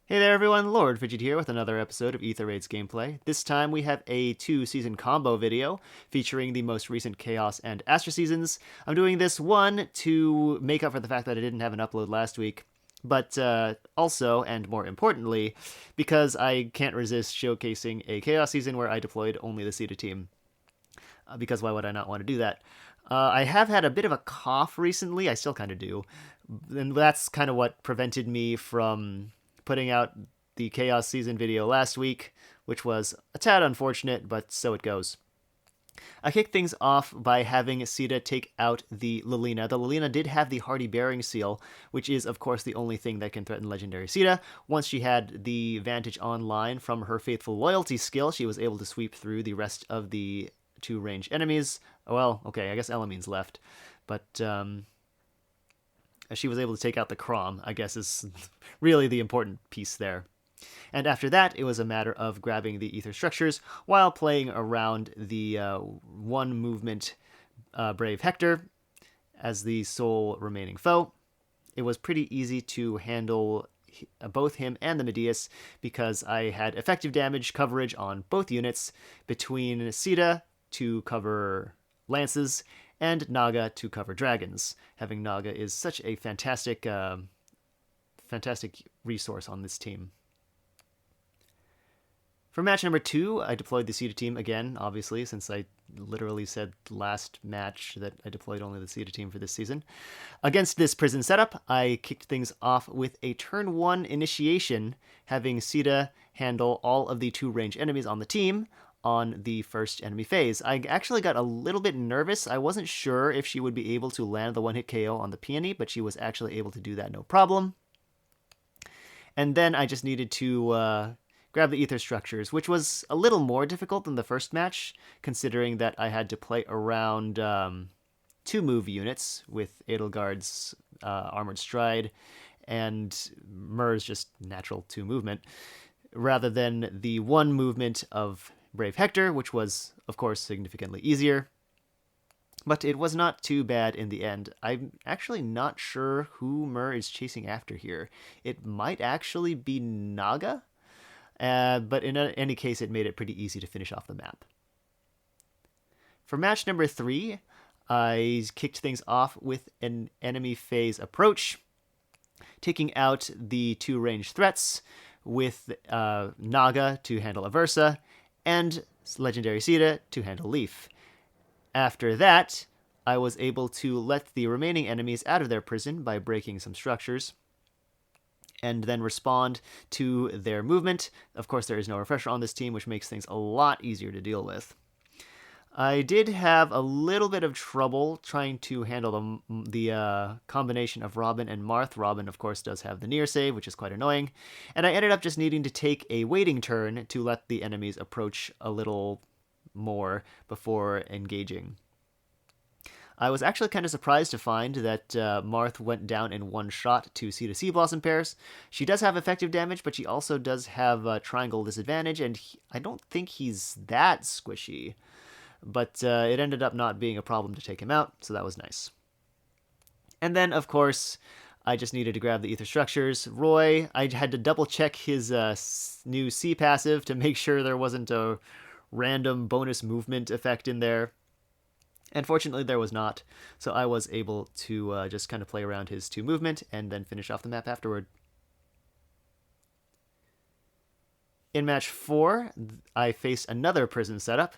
Hey there everyone, Lord Fidget here with another episode of Ether Raids gameplay. This time we have a 2-season combo video featuring the most recent Chaos and Astra seasons. I'm doing this one to make up for the fact that I didn't have an upload last week, but also, and more importantly, because I can't resist showcasing a Chaos season where I deployed only the Caeda team. Because why would I not want to do that? I have had a bit of a cough recently, I still kind of do, and that's kind of what prevented me from putting out the Chaos season video last week, which was a tad unfortunate, but so it goes. I kicked things off by having Caeda take out the Lilina. The Lilina did have the Hardy Bearing Seal, which is, of course, the only thing that can threaten Legendary Caeda. Once she had the Vantage online from her Faithful Loyalty skill, she was able to sweep through the rest of the two ranged enemies. Well, okay, I guess Elamine's left, but she was able to take out the Crom, I guess is really the important piece there. And after that, it was a matter of grabbing the ether structures while playing around the one movement Brave Hector as the sole remaining foe. It was pretty easy to handle both him and the Medius because I had effective damage coverage on both units between Caeda to cover lances and Naga to cover dragons. Having Naga is such a fantastic resource on this team. For match number 2, I deployed the Caeda team again, obviously, since I literally said last match that I deployed only the Caeda team for this season. Against this prison setup, I kicked things off with a turn 1 initiation, having Caeda handle all of the 2 ranged enemies on the team on the first enemy phase. I actually got a little bit nervous. I wasn't sure if she would be able to land the one-hit KO on the peony, but she was actually able to do that no problem. And then I just needed to grab the ether structures, which was a little more difficult than the first match, considering that I had to play around 2 move units with Edelgard's Armored Stride and Myr's just natural 2 movement, rather than the 1 movement of Brave Hector, which was, of course, significantly easier. But it was not too bad in the end. I'm actually not sure who Myr is chasing after here. It might actually be Naga, but in any case, it made it pretty easy to finish off the map. For match number 3, I kicked things off with an enemy phase approach, taking out the 2 ranged threats with Naga to handle Aversa, and Legendary Caeda to handle Leaf. After that, I was able to let the remaining enemies out of their prison by breaking some structures, and then respond to their movement. Of course, there is no refresher on this team, which makes things a lot easier to deal with. I did have a little bit of trouble trying to handle the combination of Robin and Marth. Robin, of course, does have the near save, which is quite annoying. And I ended up just needing to take a waiting turn to let the enemies approach a little more before engaging. I was actually kind of surprised to find that Marth went down in one shot to Caeda Sea Blossom pairs. She does have effective damage, but she also does have triangle disadvantage, and I don't think he's that squishy. But it ended up not being a problem to take him out, so that was nice. And then, of course, I just needed to grab the ether structures. Roy, I had to double check his new C passive to make sure there wasn't a random bonus movement effect in there. And fortunately, there was not, so I was able to just kind of play around his 2 movement and then finish off the map afterward. In match 4, I faced another prison setup.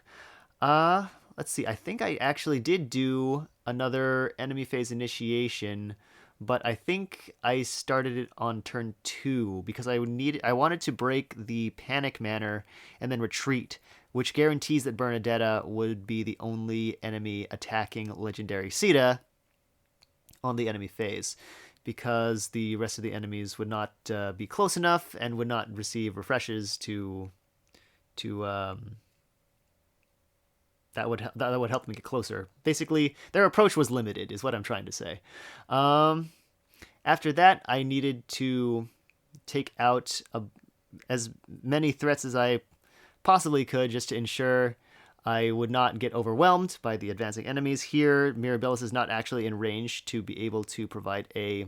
Let's see, I think I actually did do another enemy phase initiation, but I think I started it on turn 2 because I wanted to break the Panic Manor and then retreat, which guarantees that Bernadetta would be the only enemy attacking Legendary Caeda on the enemy phase, because the rest of the enemies would not be close enough and would not receive refreshes that would help them get closer. Basically, their approach was limited, is what I'm trying to say. After that, I needed to take out as many threats as I possibly could just to ensure I would not get overwhelmed by the advancing enemies. Here, Mirabilis is not actually in range to be able to provide a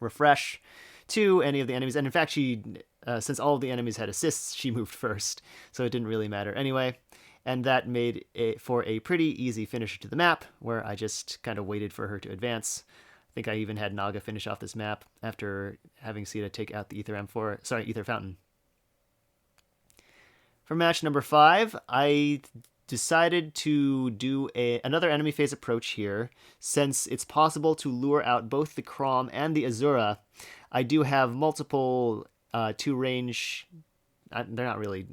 refresh to any of the enemies. And in fact, since all of the enemies had assists, she moved first, so it didn't really matter anyway. And that made it for a pretty easy finish to the map, where I just kind of waited for her to advance. I think I even had Naga finish off this map after having Caeda take out the Ether Fountain. For match number 5, I decided to do another enemy phase approach here. Since it's possible to lure out both the Crom and the Azura, I do have multiple 2-range... they're not really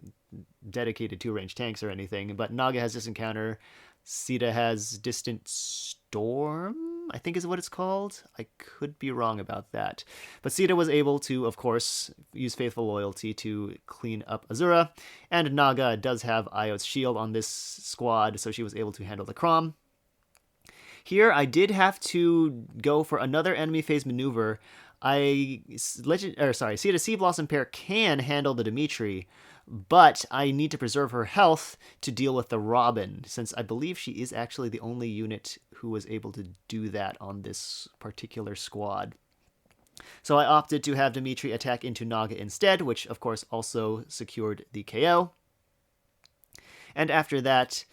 dedicated 2-range tanks or anything, but Naga has this encounter. Caeda has Distant Storm, I think is what it's called. I could be wrong about that. But Caeda was able to, of course, use Faithful Loyalty to clean up Azura, and Naga does have Io's shield on this squad, so she was able to handle the Crom. Here, I did have to go for another enemy phase maneuver. Caeda Sea Blossom pair can handle the Dimitri, but I need to preserve her health to deal with the Robin, since I believe she is actually the only unit who was able to do that on this particular squad. So I opted to have Dimitri attack into Naga instead, which of course also secured the KO. And after that,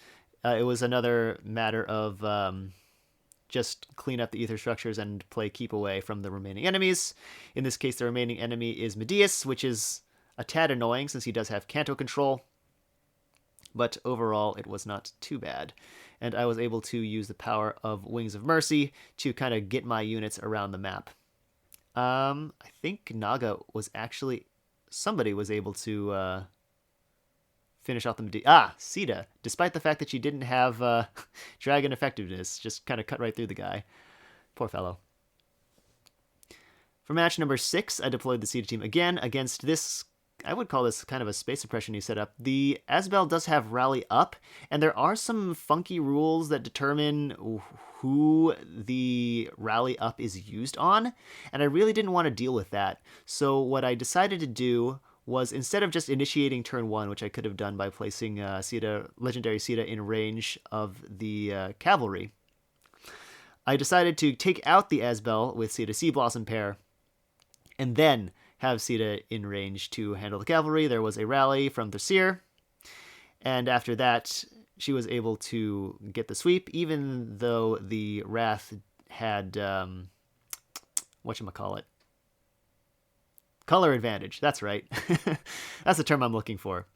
it was another matter of just clean up the ether structures and play keep away from the remaining enemies. In this case, the remaining enemy is Medius, which is a tad annoying since he does have Canto control, but overall it was not too bad. And I was able to use the power of Wings of Mercy to kind of get my units around the map. I think Naga was actually... somebody was able to finish off the Caeda, despite the fact that she didn't have dragon effectiveness, just kind of cut right through the guy. Poor fellow. For match number 6, I deployed the Caeda team again against this... I would call this kind of a space suppression-y setup. The Asbel does have Rally Up, and there are some funky rules that determine who the Rally Up is used on, and I really didn't want to deal with that. So what I decided to do was, instead of just initiating turn 1, which I could have done by placing Legendary Caeda in range of the cavalry, I decided to take out the Asbel with Caeda Sea Blossom pair, and then have Caeda in range to handle the cavalry. There was a rally from the Seer, and after that, she was able to get the sweep, even though the Wrath had, whatchamacallit? Color advantage, that's right. That's the term I'm looking for.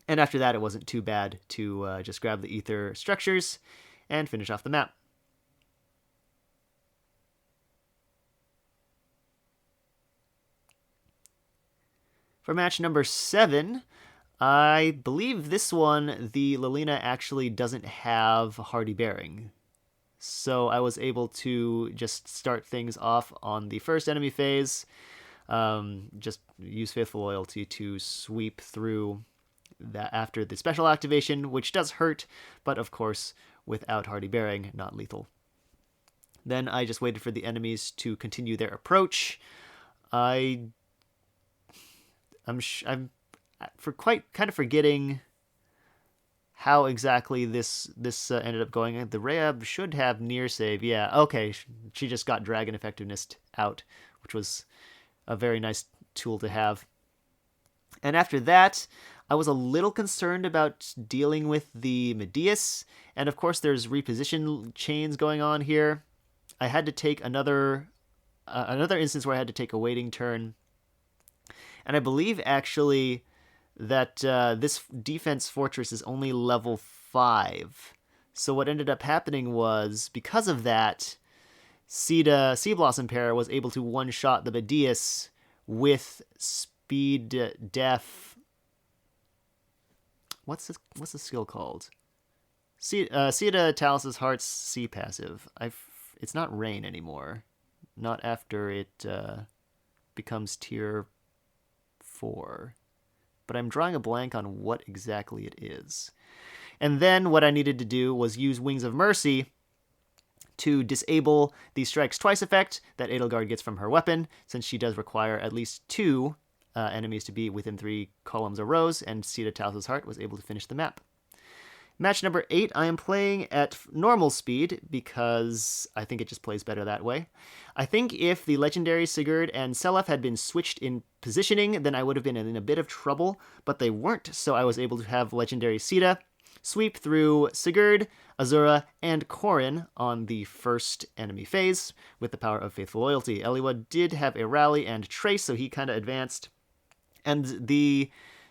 And after that, it wasn't too bad to just grab the ether structures and finish off the map. For match number 7, I believe this one, the Lilina actually doesn't have Hardy Bearing. So I was able to just start things off on the first enemy phase, just use Faithful Loyalty to sweep through that after the special activation, which does hurt, but of course, without Hardy Bearing, not lethal. Then I just waited for the enemies to continue their approach. I'm forgetting how exactly this ended up going. The Rehab should have near save. Yeah, okay. She just got Dragon Effectiveness out, which was a very nice tool to have. And after that, I was a little concerned about dealing with the Medius, and of course there's reposition chains going on here. I had to take another instance where I had to take a waiting turn. And I believe, actually, that this defense fortress is only level 5. So what ended up happening was, because of that, Caeda Sea Blossom pair was able to one-shot the Medius with speed def... What's the skill called? Caeda Talus's Heart's C passive. It's not Rain anymore. Not after it becomes tier 4, but I'm drawing a blank on what exactly it is. And then what I needed to do was use Wings of Mercy to disable the Strikes Twice effect that Edelgard gets from her weapon, since she does require at least 2 enemies to be within 3 columns or rows, and Caeda Talus's Heart was able to finish the map. Match number 8, I am playing at normal speed because I think it just plays better that way. I think if the legendary Sigurd and Selef had been switched in positioning, then I would have been in a bit of trouble, but they weren't, so I was able to have legendary Caeda sweep through Sigurd, Azura, and Corrin on the first enemy phase with the power of Faithful Loyalty. Eliwa did have a rally and trace, so he kind of advanced. And the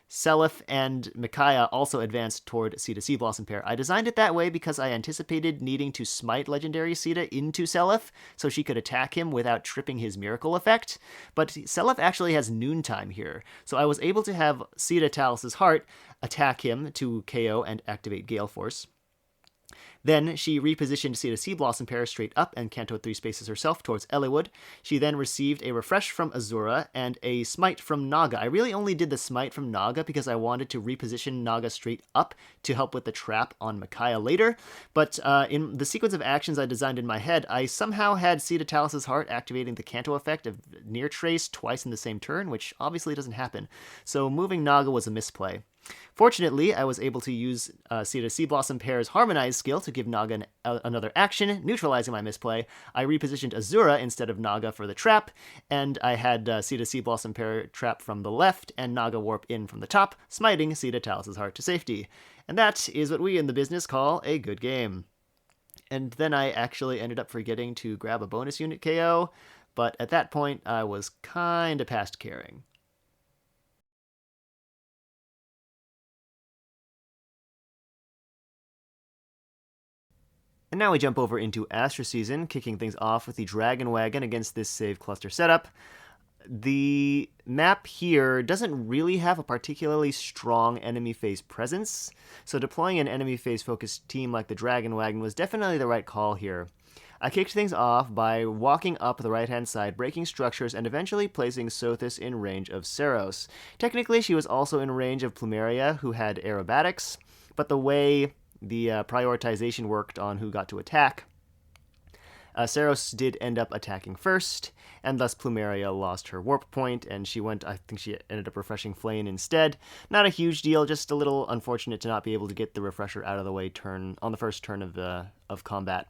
Selef and Micaiah also advanced toward Caeda Sea Blossom pair. I designed it that way because I anticipated needing to smite legendary Caeda into Selef so she could attack him without tripping his miracle effect. But Selef actually has noontime here, so I was able to have Caeda Talus's Heart attack him to KO and activate Gale Force. Then she repositioned Caeda Sea Blossom pair straight up and cantoed 3 spaces herself towards Eliwood. She then received a refresh from Azura and a smite from Naga. I really only did the smite from Naga because I wanted to reposition Naga straight up to help with the trap on Micaiah later, but in the sequence of actions I designed in my head, I somehow had Caeda Talus's Heart activating the Canto effect of Near Trace twice in the same turn, which obviously doesn't happen, so moving Naga was a misplay. Fortunately, I was able to use Caeda Sea Blossom pair's Harmonize skill to give Naga another action, neutralizing my misplay. I repositioned Azura instead of Naga for the trap, and I had Caeda Sea Blossom pair trap from the left and Naga warp in from the top, smiting Caeda Talus's Heart to safety. And that is what we in the business call a good game. And then I actually ended up forgetting to grab a bonus unit KO, but at that point I was kinda past caring. And now we jump over into Astra Season, kicking things off with the Dragon Wagon against this save cluster setup. The map here doesn't really have a particularly strong enemy phase presence, so deploying an enemy phase focused team like the Dragon Wagon was definitely the right call here. I kicked things off by walking up the right-hand side, breaking structures, and eventually placing Sothis in range of Seros. Technically, she was also in range of Plumeria, who had aerobatics, but the way the prioritization worked on who got to attack, Seros did end up attacking first, and thus Plumeria lost her warp point, and I think she ended up refreshing Flame instead. Not a huge deal, just a little unfortunate to not be able to get the refresher out of the way on the first turn of combat.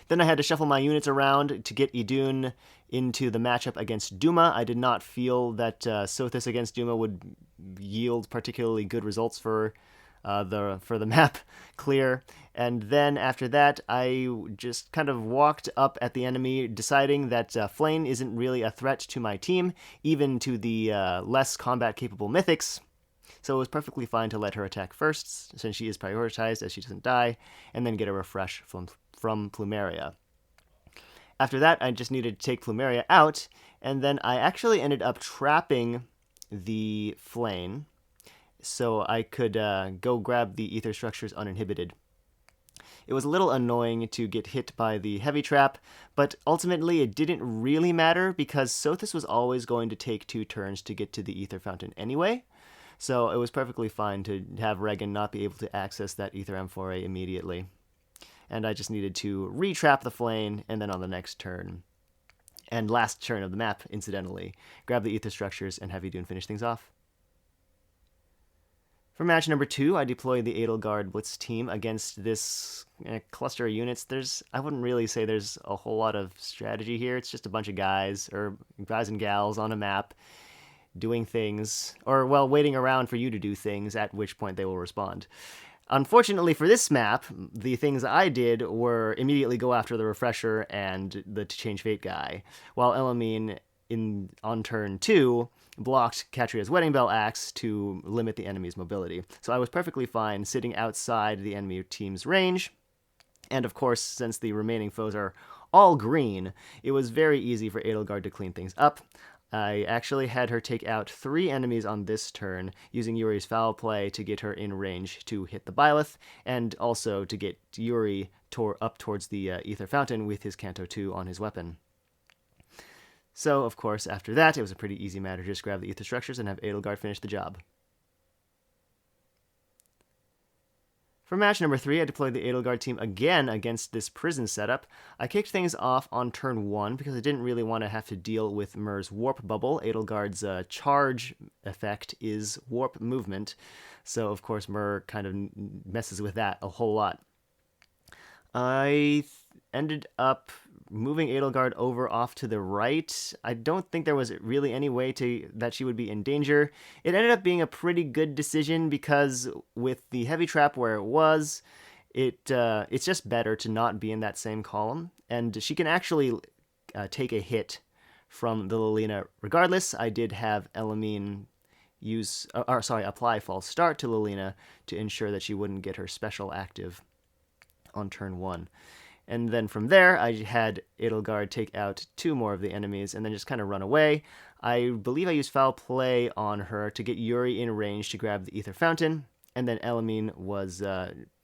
Then I had to shuffle my units around to get Idun into the matchup against Duma. I did not feel that Sothis against Duma would yield particularly good results for the map clear. And then after that, I just kind of walked up at the enemy, deciding that Flame isn't really a threat to my team, even to the less combat-capable Mythics. So it was perfectly fine to let her attack first, since she is prioritized as she doesn't die, and then get a refresh from Plumeria. After that, I just needed to take Plumeria out, and then I actually ended up trapping the Flame, so I could go grab the ether structures uninhibited. It was a little annoying to get hit by the heavy trap, but ultimately it didn't really matter because Sothis was always going to take 2 turns to get to the ether fountain anyway, so it was perfectly fine to have Regan not be able to access that ether amphora immediately. And I just needed to re-trap the Flame, and then on the next turn, and last turn of the map, incidentally, grab the ether structures and have Idun finish things off. For match number 2, I deployed the Edelgard Blitz team against this cluster of units. I wouldn't really say there's a whole lot of strategy here. It's just a bunch of guys and gals on a map doing things, or, well, waiting around for you to do things, at which point they will respond. Unfortunately for this map, the things I did were immediately go after the Refresher and the To Change Fate guy, while Elamine, on turn 2, blocked Catria's Wedding Bell Axe to limit the enemy's mobility. So I was perfectly fine sitting outside the enemy team's range, and of course, since the remaining foes are all green, it was very easy for Edelgard to clean things up. I actually had her take out 3 enemies on this turn, using Yuri's foul play to get her in range to hit the Byleth, and also to get Yuri up towards the Ether Fountain with his Canto 2 on his weapon. So, of course, after that, it was a pretty easy matter to just grab the ether structures and have Edelgard finish the job. For match number 3, I deployed the Edelgard team again against this prison setup. I kicked things off on turn 1 because I didn't really want to have to deal with Myr's warp bubble. Edelgard's charge effect is warp movement, so of course Myr kind of messes with that a whole lot. I ended up moving Edelgard over off to the right. I don't think there was really any way that she would be in danger. It ended up being a pretty good decision because with the heavy trap where it was, it's just better to not be in that same column, and she can actually take a hit from the Lilina regardless. I did have Elamine apply false start to Lilina to ensure that she wouldn't get her special active on turn 1. And then from there, I had Edelgard take out 2 more of the enemies and then just kind of run away. I believe I used foul play on her to get Yuri in range to grab the Ether Fountain, and then Elamine was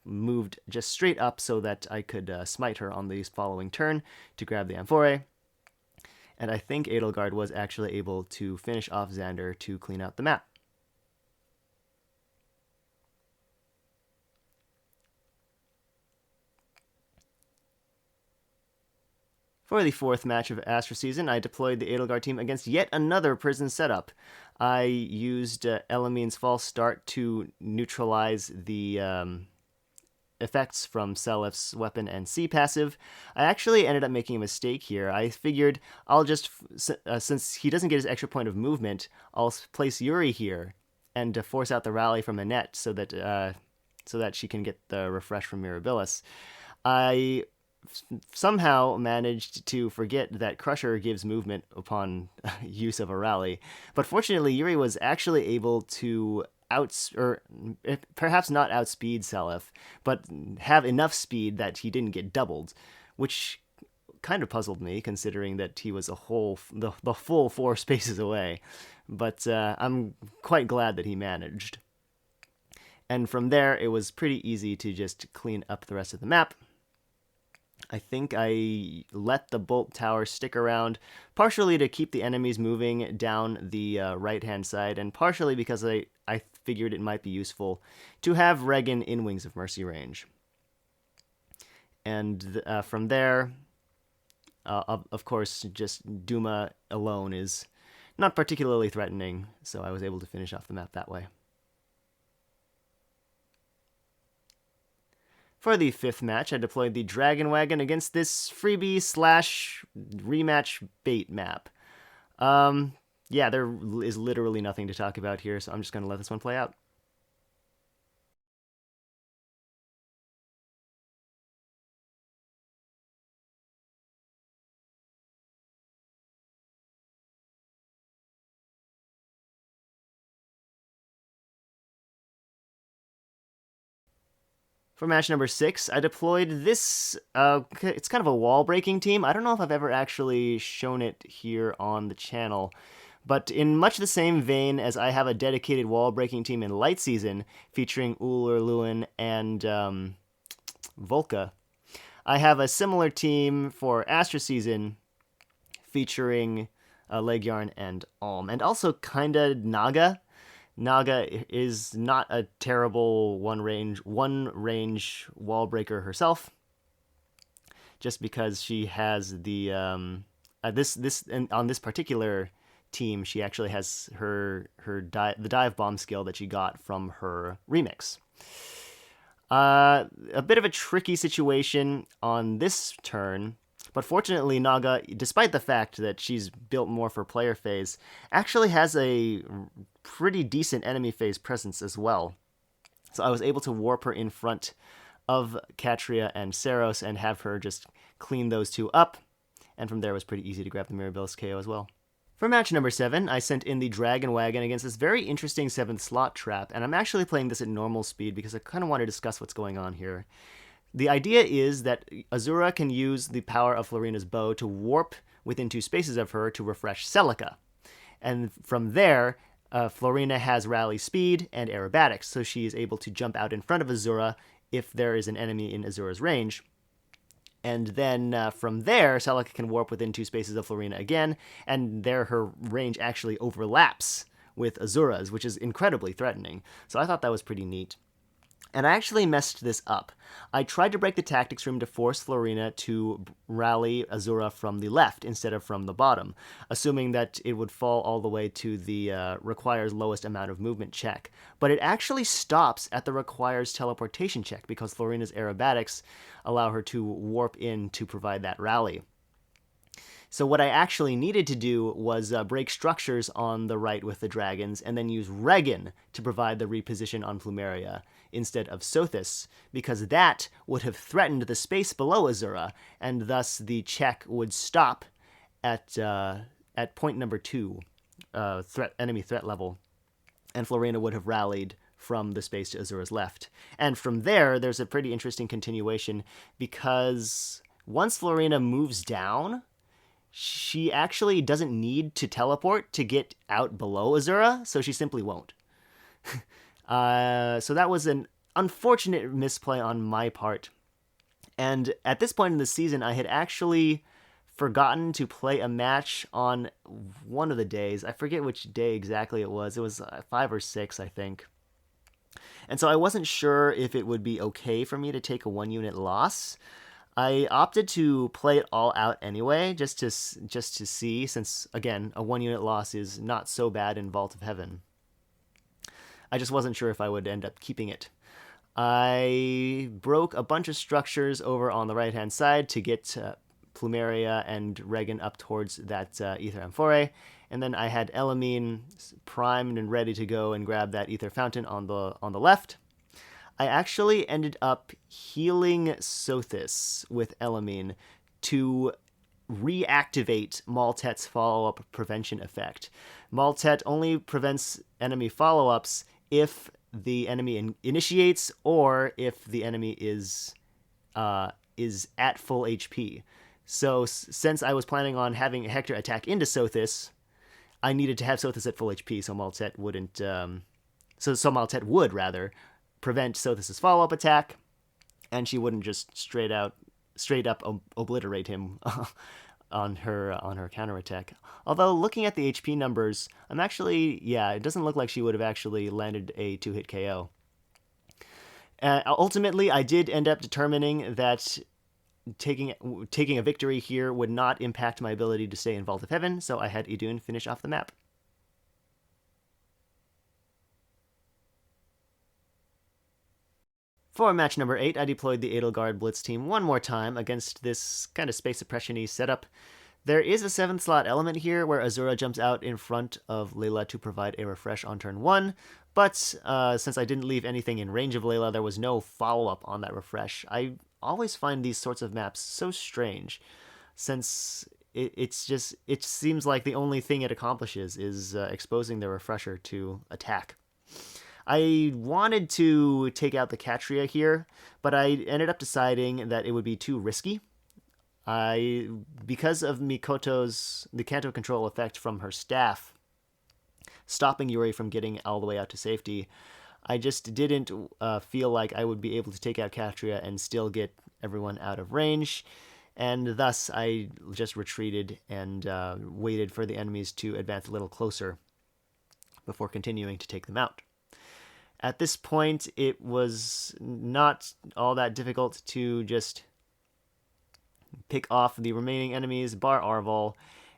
moved just straight up so that I could smite her on the following turn to grab the Amphore. And I think Edelgard was actually able to finish off Xander to clean out the map. For the 4th match of Astra season, I deployed the Edelgard team against yet another prison setup. I used Elamine's false start to neutralize the effects from Selif's weapon and C passive. I actually ended up making a mistake here. I figured I'll just, since he doesn't get his extra point of movement, I'll place Yuri here and force out the rally from Annette so that she can get the refresh from Mirabilis. I somehow managed to forget that Crusher gives movement upon use of a rally, but fortunately Yuri was actually able to perhaps not outspeed Selif, but have enough speed that he didn't get doubled, which kind of puzzled me considering that he was the full 4 spaces away. But I'm quite glad that he managed. And from there, it was pretty easy to just clean up the rest of the map. I think I let the bolt tower stick around, partially to keep the enemies moving down the right-hand side, and partially because I figured it might be useful to have Regan in Wings of Mercy range. And from there, of course, just Duma alone is not particularly threatening, so I was able to finish off the map that way. For the 5th match, I deployed the Dragon Wagon against this freebie / rematch bait map. Yeah, there is literally nothing to talk about here, so I'm just going to let this one play out. For match number 6, I deployed this, it's kind of a wall-breaking team. I don't know if I've ever actually shown it here on the channel, but in much the same vein as I have a dedicated wall-breaking team in Light Season, featuring Ullr, Lewin, and Volca, I have a similar team for Astra Season, featuring Legyarn and Alm, and also kinda Naga. Naga is not a terrible one range wall breaker herself, just because she has the on this particular team she actually has the dive bomb skill that she got from her remix. A bit of a tricky situation on this turn. But fortunately, Naga, despite the fact that she's built more for player phase, actually has a pretty decent enemy phase presence as well. So I was able to warp her in front of Katria and Saros and have her just clean those 2 up. And from there, it was pretty easy to grab the Mirabilis KO as well. For match number 7, I sent in the Dragon Wagon against this very interesting 7th slot trap. And I'm actually playing this at normal speed because I kind of want to discuss what's going on here. The idea is that Azura can use the power of Florina's bow to warp within 2 spaces of her to refresh Celica. And from there, Florina has rally speed and aerobatics, so she is able to jump out in front of Azura if there is an enemy in Azura's range. And then from there, Celica can warp within 2 spaces of Florina again, and there her range actually overlaps with Azura's, which is incredibly threatening. So I thought that was pretty neat. And I actually messed this up. I tried to break the tactics room to force Florina to rally Azura from the left instead of from the bottom, assuming that it would fall all the way to the requires lowest amount of movement check. But it actually stops at the requires teleportation check because Florina's aerobatics allow her to warp in to provide that rally. So what I actually needed to do was break structures on the right with the dragons, and then use Regan to provide the reposition on Plumeria instead of Sothis, because that would have threatened the space below Azura, and thus the check would stop at point number 2, enemy threat level, and Florina would have rallied from the space to Azura's left. And from there, there's a pretty interesting continuation, because once Florina moves down, she actually doesn't need to teleport to get out below Azura, so she simply won't. So that was an unfortunate misplay on my part. And at this point in the season, I had actually forgotten to play a match on one of the days. I forget which day exactly it was. It was 5 or 6, I think. And so I wasn't sure if it would be okay for me to take a 1-unit loss. I opted to play it all out anyway, just to see, since, again, a 1-unit loss is not so bad in Vault of Heaven. I just wasn't sure if I would end up keeping it. I broke a bunch of structures over on the right-hand side to get Plumeria and Regan up towards that Ether Amphore, and then I had Elamine primed and ready to go and grab that Ether Fountain on the left. I actually ended up healing Sothis with Elamine to reactivate Maltet's follow-up prevention effect. Maltet only prevents enemy follow-ups if the enemy initiates or if the enemy is at full HP. So since I was planning on having Hector attack into Sothis, I needed to have Sothis at full HP so Maltet wouldn't. So Maltet would rather prevent Sothis' follow-up attack, and she wouldn't just straight up obliterate him on her counterattack. Although looking at the HP numbers, it doesn't look like she would have actually landed a 2-hit KO. Ultimately, I did end up determining that taking a victory here would not impact my ability to stay in Vault of Heaven, so I had Idun finish off the map. For match number 8, I deployed the Edelgard Blitz team one more time against this kind of space suppression-y setup. There is a 7th slot element here where Azura jumps out in front of Layla to provide a refresh on turn 1, but since I didn't leave anything in range of Layla, there was no follow-up on that refresh. I always find these sorts of maps so strange, since it seems like the only thing it accomplishes is exposing the refresher to attack. I wanted to take out the Catria here, but I ended up deciding that it would be too risky. Because of the Kanto control effect from her staff, stopping Yuri from getting all the way out to safety, I just didn't feel like I would be able to take out Catria and still get everyone out of range, and thus I just retreated and waited for the enemies to advance a little closer before continuing to take them out. At this point, it was not all that difficult to just pick off the remaining enemies, bar Arval,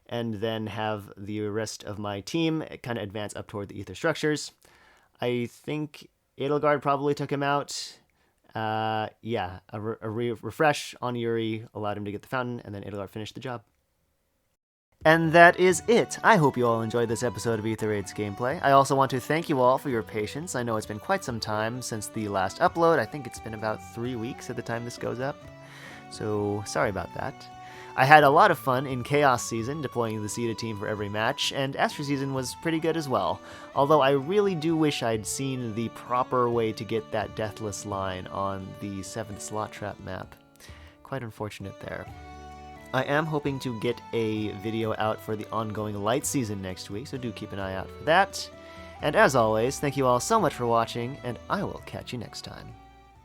and then have the rest of my team kind of advance up toward the ether structures. I think Edelgard probably took him out. A refresh on Yuri allowed him to get the fountain, and then Edelgard finished the job. And that is it. I hope you all enjoyed this episode of Aether Raid's gameplay. I also want to thank you all for your patience. I know it's been quite some time since the last upload. I think it's been about 3 weeks at the time this goes up. So, sorry about that. I had a lot of fun in Chaos Season, deploying the Caeda team for every match, and Astra Season was pretty good as well. Although I really do wish I'd seen the proper way to get that Deathless line on the 7th slot trap map. Quite unfortunate there. I am hoping to get a video out for the ongoing Light Season next week, so do keep an eye out for that. And as always, thank you all so much for watching, and I will catch you next time.